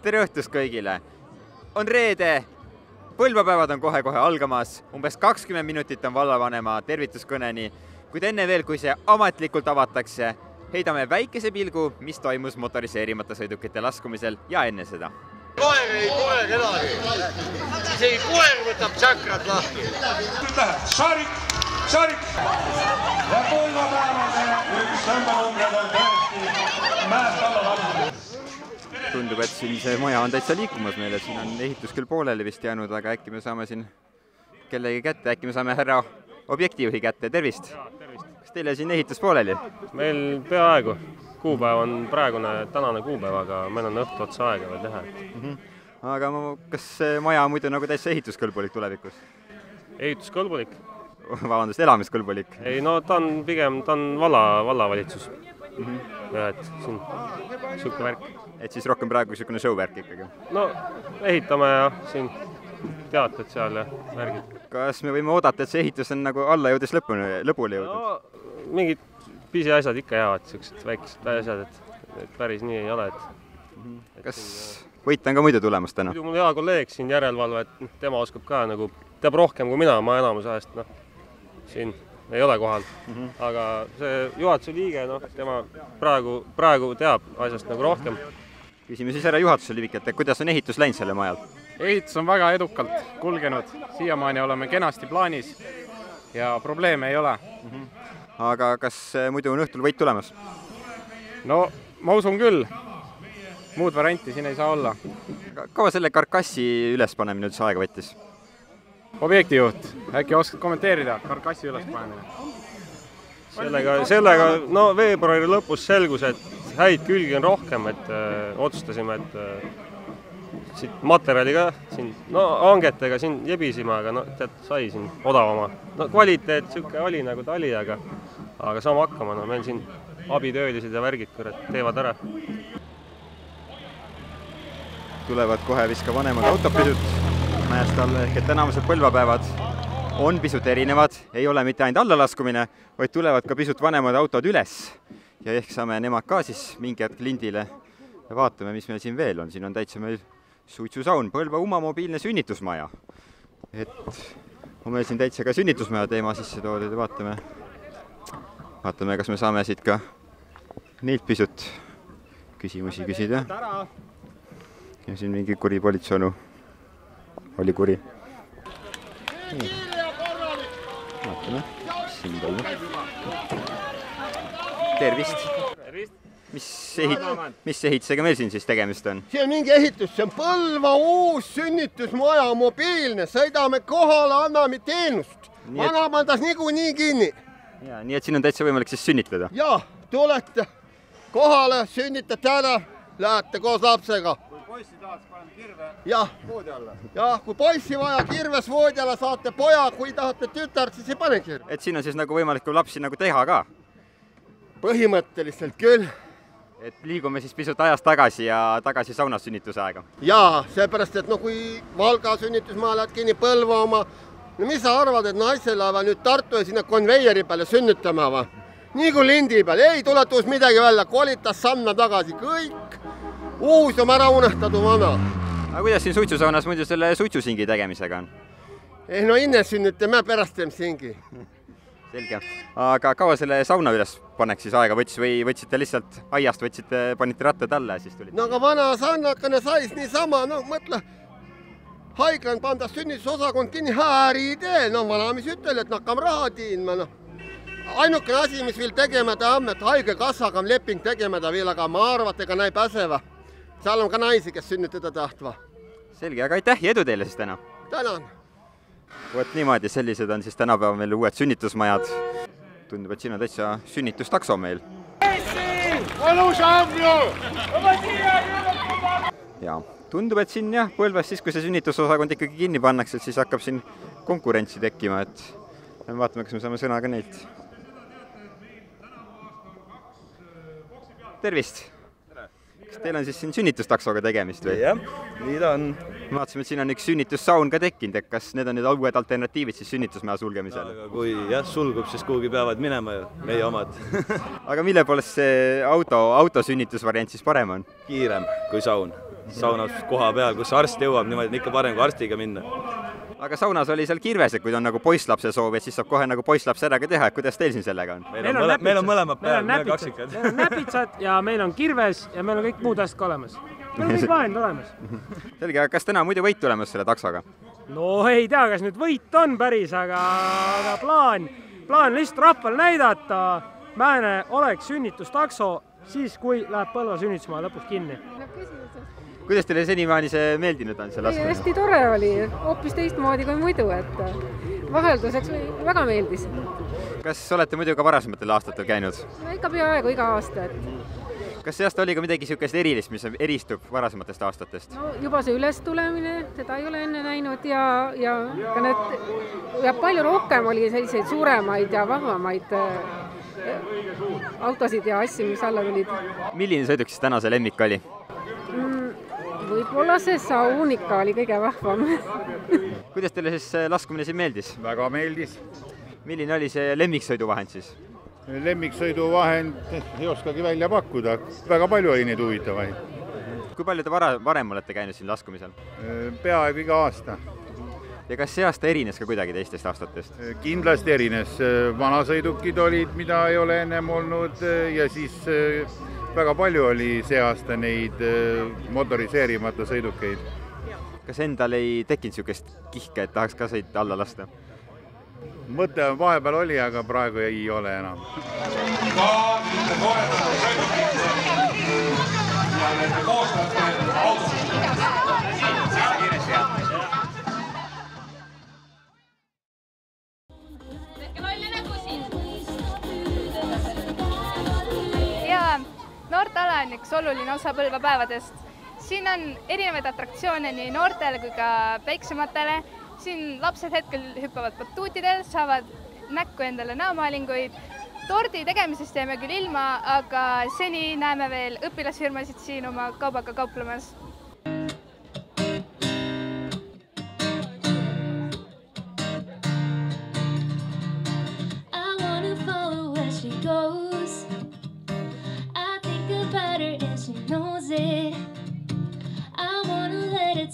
tere õhtust kõigile! On reede, Põlvapäevad on kohe-kohe algamas, umbes 20 minutit on vallavanema tervituskõneni, kuid enne veel, kui see ametlikult avatakse, heidame väikese pilgu, mis toimus motoriseerimata sõidukite laskumisel ja enne seda. Koer ei koe kedagi, isegi koer võtab tšakrad lahti. Šarik! Ja Põlvapäevase üks tõmbenumbrid on tõesti mäest alla laskunud. Tundub, et siin see maja on täitsa liikumas meile, siin on ehitus küll pooleli vist jäänud, aga äkki me saame siin kellegi kätte, äkki me saame härra objektiijuhi kätte, tervist! Kas teile siin ehitus pooleli? Meil peaaegu. Kuupäev on tänane kuupäev, aga meil on õhtu otsa aega veel teha. Aga kas see maja on muidu nagu täitsa ehituskõlbulik tulevikus? Ehituskõlbulik? Vabandust, elamiskõlbulik? Ei, no ta on vallavalitsus. Et siin siuke värk. Et siis rohkem praegu siukene show-värk ikkagi? No, ehitame ja siin teated seal ja värgid. Kas me võime oodata, et see ehitus on nagu alla jõudes lõpule jõudnud? No, mingid pisiasjad ikka jäävad, siuksed väikesed asjad, et päris nii ei ole. Kas võit on ka muidu tulemas täna? Muidu mul hea kolleeg siin järelevalve, et tema oskab ka nagu, teab rohkem kui mina, ma enamus ajast, siin ei ole kohal. Aga see juhatuse liige, tema praegu teab asjast nagu rohkem. Küsime siis ära juhatuse liikelt, et kuidas on ehitus läinud selle majal? Ehitus on väga edukalt kulgenud, siiamaani oleme kenasti plaanis ja probleeme ei ole. Aga kas muidu on õhtul võit tulemas? No, ma usun küll. Muud varianti siin ei saa olla. Kaua selle karkassi ülespanemine üldse aega võttis? Objektijuht, äkki oskad kommenteerida karkassi ülespanemine? Sellega, veebruari lõpus selgus, et häid külgi on rohkem, et otsustasime, et siit materjali ka siin, hangetega siin jebisime, aga sai siin odavama. Kvaliteet siuke oli nagu ta oli, aga saame hakkama, meil siin abitöölised ja värgid teevad ära. Tulevad kohe vist ka vanemad autod pisut mäest alla, ehk et tänavused Põlvapäevad on pisut erinevad, ei ole mitte ainult allalaskumine, vaid tulevad ka pisut vanemad autod üles ja ehk saame nemad ka siis mingi hetk lindile ja vaatame, mis meil siin veel on. Siin on täitsa meil suitsusaun, Põlva Uma mobiilne sünnitusmaja. Et on meil siin täitsa ka sünnitusmaja teema sisse toodud ja vaatame, kas me saame siit ka neilt pisut küsimusi küsida. Ja siin mingi kuri politsoonu oli kuri. Vaatame, siin toimub. Tervist! Mis ehitusega meil siin siis tegemist on? See on mingi ehitus, see on Põlva uus sünnitusmaja mobiilne, sõidame kohale, anname teenust. Vana pandas niikuinii kinni. Ja, nii et siin on täitsa võimalik siis sünnitada? Jaa, tulete kohale, sünnitate ära, lähete koos lapsega. Poissi tahaks paneme kirve voodi alla. Jah, kui poissi vaja kirves voodi alla saate poja, kui tahate tütart, siis ei pane kirve. Et siin on siis nagu võimalik lapsi nagu teha ka? Põhimõtteliselt küll. Et liigume siis pisut ajast tagasi ja tagasi saunas sünnituse aega? Jaa, seepärast, et kui Valga sünnitusmaa lähed kinni Põlva oma, mis sa arvad, et naisel lähevad nüüd Tartu ja sinna konveieri peale sünnitama või? Nii kui lindi peal, ei tule tuus midagi välja, kolitas samna tagasi, kõik. Uus on ära unestadu vana. Aga kuidas siin suitsusaunas muidu selle suitsusingi tegemisega on? No inne sünnitame pärast teem singi. Selge. Aga kaua selle sauna üles paneks siis aega võttis või võtsite lihtsalt aiast, panite rattad alla ja siis tulite? No aga vana sannakene sais niisama, mõtle, haiglan pandas sünnitusosakond kinni, hääri idee, vanamis ütel, et hakkam raha tiinma, Ainukene asi, mis veel tegema ta on, et haigekassaga on leping tegema ta veel, aga ma arvat, ega näi pääseva. Seal on ka naisi, kes sünnitada tahtva. Selge, aga aitäh ja edu teile siis täna. Tänan. Võt niimoodi, sellised on siis tänapäeva meil uued sünnitusmajad. Tundub, et siin on täitsa sünnitustakso meil. Ja tundub, et siin Põlvas siis, kui see sünnitusosakond ikkagi kinni pannakse, siis hakkab siin konkurentsi tekkima, et vaatame, kas me saame sõna ka neilt. Tervist! Kas teil on siis siin sünnitustaksoga tegemist või? Jah, nii ta on. Vaatasime, et siin on üks sünnitussaun ka tekkinud, et kas need on nüüd uued alternatiivid siis sünnitusmaja sulgemisel? Aga kui sulgub, siis kuhugi peavad minema ja meie omad. Aga mille poolest see autosünnitusvariant siis parem on? Kiirem kui saun. saunas koha peal, kus arst jõuab, niimoodi on ikka parem kui arstiga minna. Aga saunas oli seal kirves, et kui on nagu poisslapse soov, et siis saab kohe nagu poisslaps ära ka teha, et kuidas teil siin sellega on? Meil on mõlemad peal, meil on kaksikad. Meil on näpitsad ja meil on kirves ja meil on kõik muud asjad ka olemas. Meil on kõik vahend olemas. Selge, aga kas täna muidu võit tulemas selle taksoga? No ei tea, kas nüüd võit on päris, aga plaan lihtsalt rahvale näidata, Mäene oleks sünnitustakso siis, kui läheb Põlva sünnitusmaa lõpuks kinni. Kuidas teile senimaani see meeldinud on, see laskumine? Hästi tore oli, hoopis teistmoodi kui muidu, et vahelduseks väga meeldis. Kas olete muidu ka varasematel aastatel käinud? No ikka peaaegu iga aasta. Kas see aasta oli ka midagi niisugust erilist, mis eristub varasematest aastatest? No juba see ülestulemine, seda ei ole enne näinud ja palju rohkem oli selliseid suuremaid ja vahvamaid autosid ja asju, mis alla tulid. Milline sõiduk siis täna see lemmik oli? Võib-olla see Saunika oli kõige vahvam. Kuidas teile siis laskumine siin meeldis? Väga meeldis. Milline oli see lemmiksõiduvahend siis? Lemmiksõiduvahend ei oskagi välja pakkuda. Väga palju oli neid huvitavaid. Kui palju te varem olete käinud siin laskumisel? Peaaegu iga aasta. Ja kas see aasta erines ka kuidagi teistest aastatest? Kindlasti erines. Vanasõidukid olid, mida ei ole ennem olnud ja siis väga palju oli see aasta neid motoriseerimata sõidukeid. Kas endal ei tekkinud niisugust kihke, et tahaks ka sõita alla lasta? Mõte vahepeal oli, aga praegu ei ole enam. Ka nende toetajate sõidukite ja nende koostajate autosid. Noorteala on üks oluline osa Põlva päevadest. Siin on erinevaid atraktsioone nii noortele kui ka väiksematele. Siin lapsed hetkel hüppavad batuutidel, saavad näkku endale näomaalinguid. Tordi tegemisest jäime küll ilma, aga seni näeme veel õpilasfirmasid siin oma kaubaga kauplemas.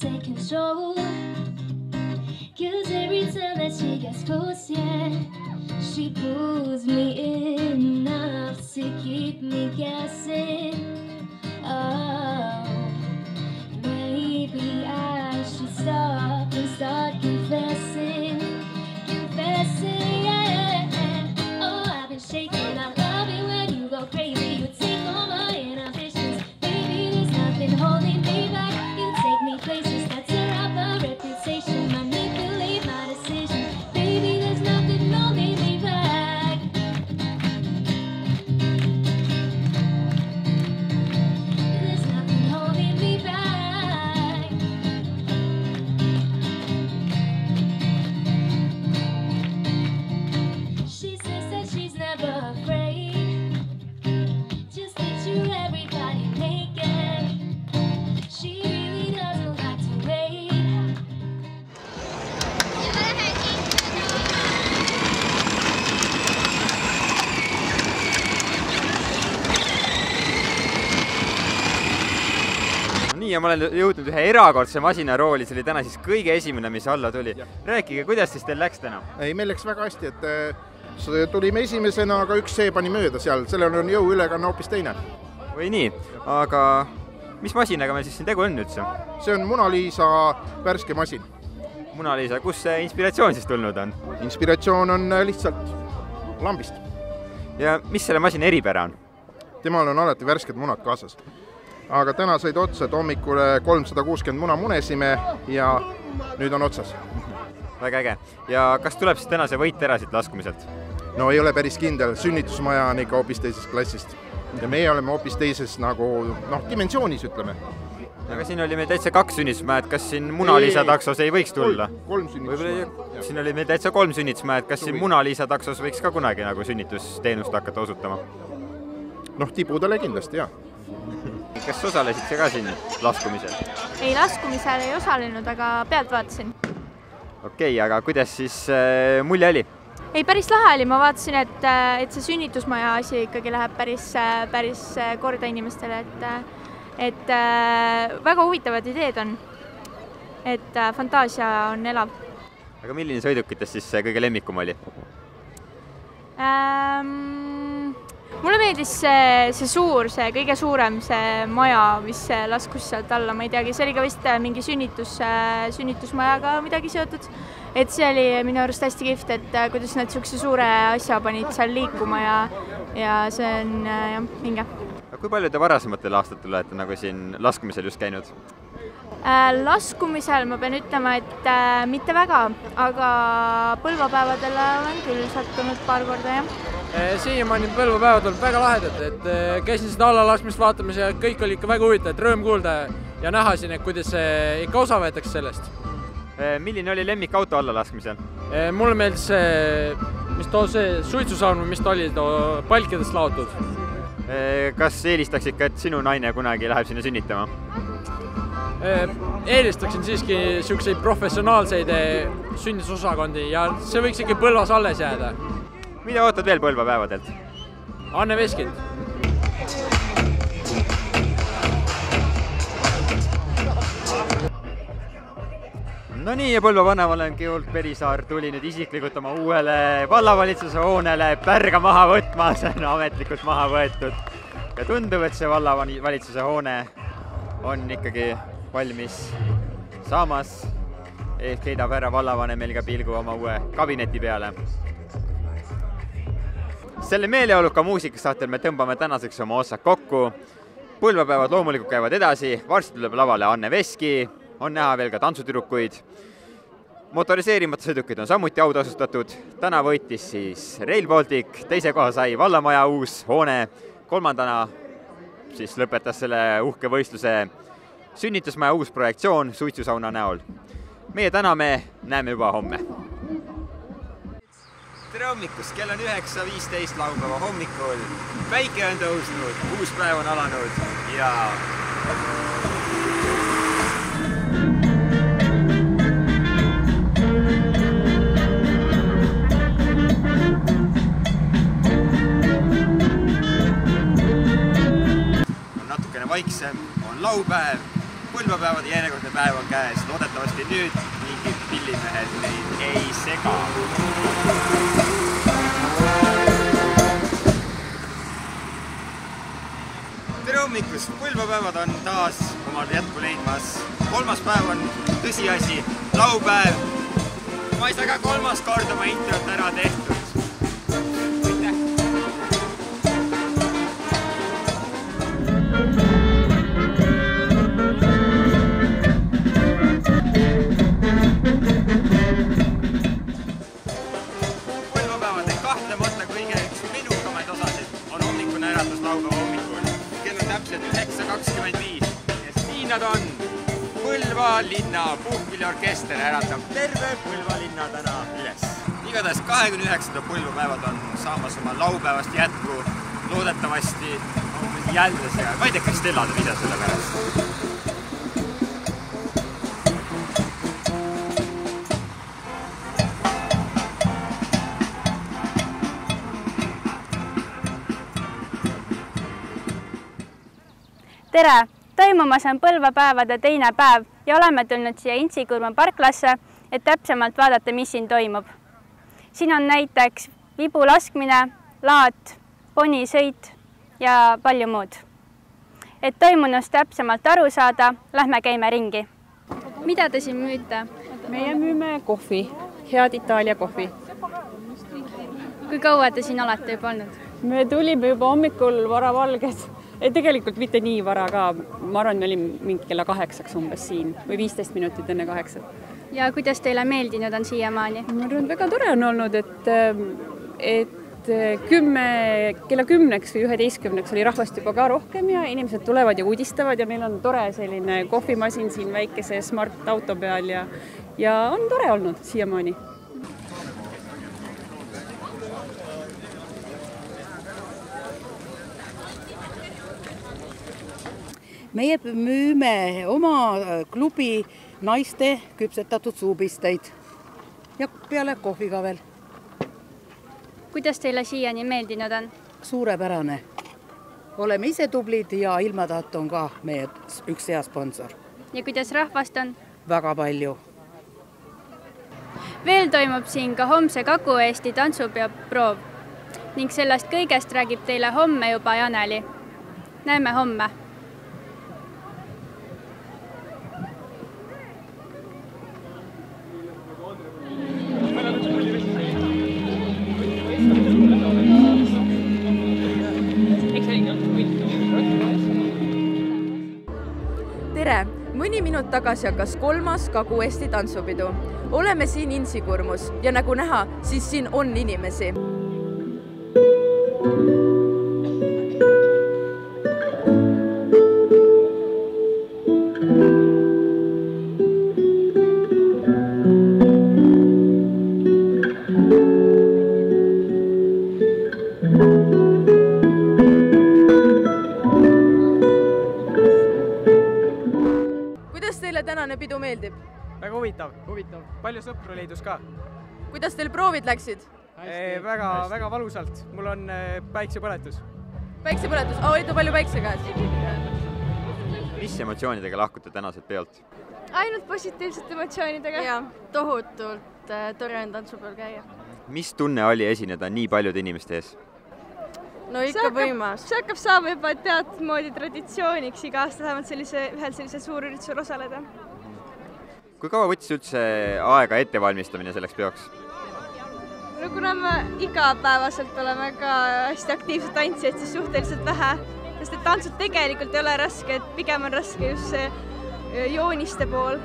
Take control, 'cause every time that she gets close, yeah, she pulls me in enough to keep me guessing. Oh, maybe I should stop and start confessing, yeah. Oh, I've been shaking, I love it when you go crazy, you take all my inhibitions, baby, there's nothing holding me back. Places that tear up my reputation, manipulate my decisions. Baby, there's nothing holding me back. There's nothing holding me back. She says that she's never afraid. Just picture everybody naked. She ja ma olen jõudnud ühe erakordse masinarooli, see oli täna siis kõige esimene, mis alla tuli. Rääkige, kuidas siis teil läks täna? Ei, meil läks väga hästi, et tulime esimesena, aga üks see pani mööda seal, sellel on jõuülekanne hoopis teine. Või nii, aga mis masinaga meil siis siin tegu on üldse? See on Mona Lisa värske masin. Mona Lisa, kus see inspiratsioon siis tulnud on? Inspiratsioon on lihtsalt lambist. Ja mis selle masina eripära on? Temal on alati värsked munad kaasas. Aga täna said otsa, et hommikule 360 muna munesime ja nüüd on otsas. Väga äge. Ja kas tuleb siis täna see võit ära siit laskumiselt? No ei ole päris kindel, sünnitusmaja on ikka hoopis teisest klassist. Ja meie oleme hoopis teises dimensioonis, ütleme. Aga siin oli meil täitsa 2 sünnitusmäed, kas siin Mona Lisa taksos ei võiks tulla? 3 sünnitusmäed. Siin oli meil täitsa 3 sünnitusmäed, kas siin Mona Lisa taksos võiks ka kunagi sünnitusteenust hakata osutama? Tipudele kindlasti, jah. Kas osalesid sa ka siin laskumisel? Ei, laskumisel ei osalenud, aga pealt vaatasin. Okei, aga kuidas siis mulje oli? Ei, päris lahe oli, ma vaatasin, et see sünnitusmaja asi ikkagi läheb päris korda inimestele, et väga huvitavad ideed on, et fantaasia on elav. Aga milline sõidukitest siis kõige lemmikum oli? Mulle meeldis see suur, see kõige suurem, see maja, mis laskus sealt alla, ma ei teagi, see oli ka vist mingi sünnitusmajaga midagi seotud. Et see oli minu arust hästi kihvt, et kuidas nad niisuguse suure asja panid seal liikuma ja see on hinge. Kui palju te varasematel aastatel olete nagu siin laskumisel just käinud? Laskumisel ma pean ütlema, et mitte väga, aga põlvapäevadele olen küll sattunud paar korda, jah. Siiamaani põlvapäevad olnud väga lahedad, et käisin seda allalaskmist vaatamas ja kõik oli ikka väga huvitav, et rõõm kuulda ja näha siin, et kuidas ikka osa võetakse sellest. Milline oli lemmikauto allalaskmisel? Mulle meeldis see suitsusaun, mis ta oli palkidest laotud. Kas eelistaksid ka, et sinu naine kunagi läheb sinna sünnitama? Eelistaksin siiski niisuguseid professionaalseid sünnitusosakondi ja see võiks ikka Põlvas alles jääda. Mida ootad veel põlvapäevadelt? Anne Veskind. No nii, ja Põlva olengi Old Perisaar tuli nüüd isiklikult oma uuele vallavalitsuse hoonele pärga maha võtma, see on ametlikult maha võetud. Ja tundub, et see vallavalitsuse hoone on ikkagi valmis saamas. Heidab ära vallavanem ka pilgu oma uue kabineti peale. Selle meeleoluka muusikasaatel me tõmbame tänaseks oma osa kokku. Põlvapäevad loomulikult käivad edasi, varsti tuleb lavale Anne Veski, on näha veel ka tantsutüdrukuid. Motoriseerimata sõidukid on samuti autasustatud. Täna võitis siis Rail Baltic, teise koha sai Vallamaja uus hoone, kolmandana siis lõpetas selle uhke võistluse sünnitusmaja uus projektsioon suitsusauna näol. Meie täname, näeme juba homme. Tere hommikust, kell on 9.15 laupäeva hommikul. Päike on tõusnud, uus päev on alanud ja... on natukene vaiksem, on laupäev, põlvapäevade järjekordne päev on käes. Loodetavasti nüüd mingid pillimehed neid ei sega. Tere hommikust! Põlvapäevad on taas omal jätku leidmas. Kolmas päev on tõsiasi, laupäev. Ma ei saa ka kolmas kord oma introt ära tehtud. Põlvapäevade kahtlemata kõige üks menukamaid osasid on hommikune äratus laupäeva hommikul. Kell on täpselt 9.25 ja siin nad on. Põlva linna puhkpilliorkester äratab terve Põlva linna täna üles. Igatahes 29. põlvapäevad on saamas oma laupäevast jätku. Loodetavasti on mingi jälle see, ma ei tea, kas Stellad on ise selle pärast. Tere! Toimumas on põlvapäevade teine päev ja oleme tulnud siia Intsi-Kurma parklasse, et täpsemalt vaadata, mis siin toimub. Siin on näiteks vibu laskmine, laat, ponisõit ja palju muud. Et toimunust täpsemalt aru saada, lähme käime ringi. Mida te siin müüte? Meie müüme kohvi, head Itaalia kohvi. Kui kaua te siin olete juba olnud? Me tulime juba hommikul varavalges. Tegelikult mitte nii vara ka. Ma arvan, me olime mingi kella 8 umbes siin või 15 minutit enne 8. Ja kuidas teile meeldinud on siiamaani? Ma arvan, väga tore on olnud, et kella 10 või 11 oli rahvast juba ka rohkem ja inimesed tulevad ja uudistavad ja meil on tore selline kohvimasin siin väikese smart auto peal ja on tore olnud siiamaani. Meie müüme oma klubi naiste küpsetatud suupisteid ja peale kohvi ka veel. Kuidas teile siiani meeldinud on? Suurepärane. oleme ise tublid ja Ilmataat on ka meie üks hea sponsor. Ja kuidas rahvast on? Väga palju. Veel toimub siin ka homse Kagu-Eesti tantsupeo proov ning sellest kõigest räägib teile homme juba Janeli. Näeme homme! Tere! Mõni minut tagasi hakkas 3. Kagu-Eesti tantsupidu. Oleme siin Intsikurmus ja nagu näha, siis siin on inimesi. Tänane pidu meeldib? Väga huvitav. Palju sõpru leidus ka. Kuidas teil proovid läksid? Väga valusalt. Mul on päiksepõletus. Päiksepõletus? Edu palju päikse käes? Mis emotsioonidega lahkute tänaselt peolt? Ainult positiivsete emotsioonidega. Ja, tohutult tore on tantsupeol käia. Mis tunne oli esineda nii paljude inimeste ees? No ikka võimas. See hakkab saama juba teatmoodi traditsiooniks iga aasta vähemalt ühel sellise suurüritusel osaleda. Kui kaua võttis üldse aega ettevalmistamine selleks peoks? No kuna me igapäevaselt oleme ka hästi aktiivsed tantsijad, siis suhteliselt vähe, sest et tantsud tegelikult ei ole raske, et pigem on raske just see jooniste pool.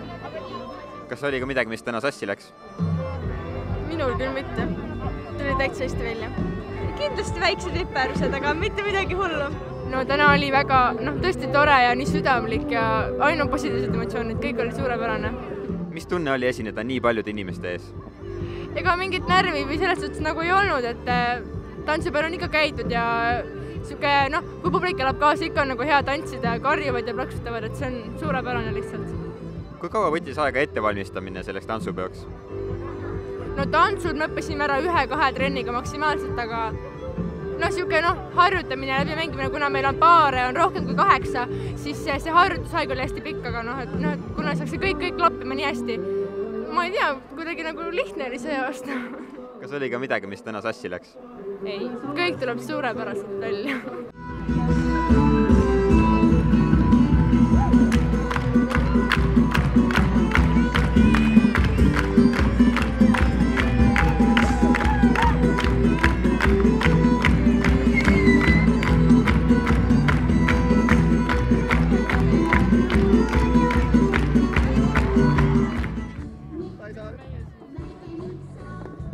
Kas oli ka midagi, mis täna sassi läks? Minul küll mitte. Tuli täitsa hästi välja. Kindlasti väiksed viperused, aga mitte midagi hullu. No täna oli väga, tõesti tore ja nii südamlik ja ainult positiivsed emotsioonid, kõik oli suurepärane. Mis tunne oli esineda nii paljude inimeste ees? Ega mingit närvi või selles suhtes nagu ei olnud, et tantsupeal on ikka käidud ja kui publik elab kaasa, ikka on nagu hea tantsida, karjuvad ja plaksutavad, et see on suurepärane lihtsalt. Kui kaua võttis aega ettevalmistamine selleks tantsupeoks? No tantsud me õppisime ära 1-2 trenniga maksimaalselt, aga harjutamine läbi mängimine, kuna meil on paare, on rohkem kui 8, siis see harjutusaeg oli hästi pikk, aga kuna saaks see kõik klappima nii hästi, ma ei tea, kuidagi nagu lihtne oli see aasta. Kas oli ka midagi, mis täna sassi läks? Ei, kõik tuleb suurepäraselt välja.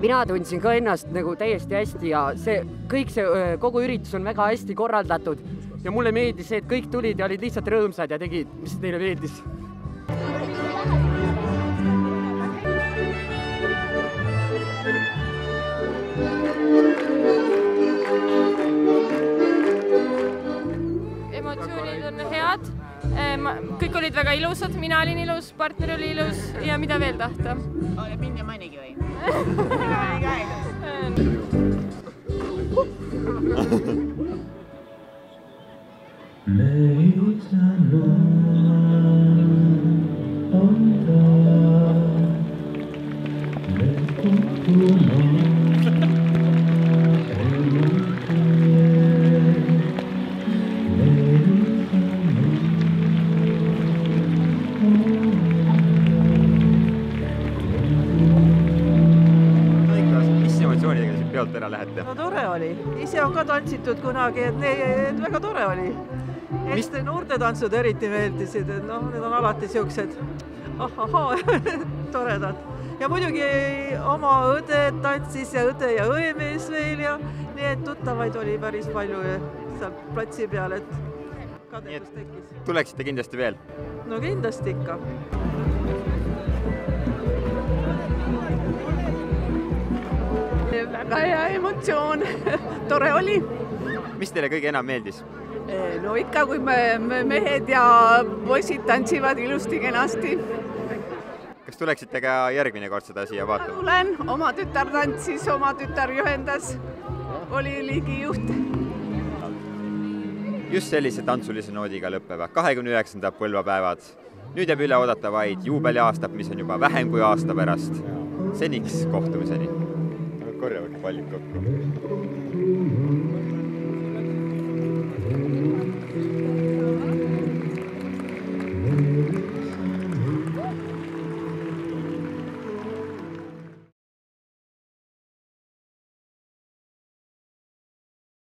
Mina tundsin ka ennast nagu täiesti hästi ja kogu üritus on väga hästi korraldatud ja mulle meeldis see, et kõik tulid ja olid lihtsalt rõõmsad ja tegid, mis neile meeldis. Emotsioonid on head, kõik olid väga ilusad, mina olin ilus, partner oli ilus ja mida veel tahta. Minna mõnigi või? No tore oli, ise on ka tantsitud kunagi, et väga tore oli. Noortetantsud eriti meeldisid, et need on alati siuksed toredad. Ja muidugi oma õde tantsis ja õde ja õemees veel ja nii, et tuttavaid oli päris palju seal platsi peal, et kadedus tekkis. Tuleksite kindlasti veel? No kindlasti ikka. Väga hea emotsioon, tore oli. Mis teile kõige enam meeldis? No ikka, kui mehed ja poisid tantsivad ilusti kenasti. Kas tuleksite ka järgmine kord seda siia vaatama? Tulen, oma tütar tantsis, oma tütar juhendas, oli liigijuht. just sellise tantsulise noodiga lõppevad 29. põlvapäevad. Nüüd jääb üle oodata vaid juubeliaastab, mis on juba vähem kui aasta pärast. Seniks kohtumiseni. Korjavad pallid kokku.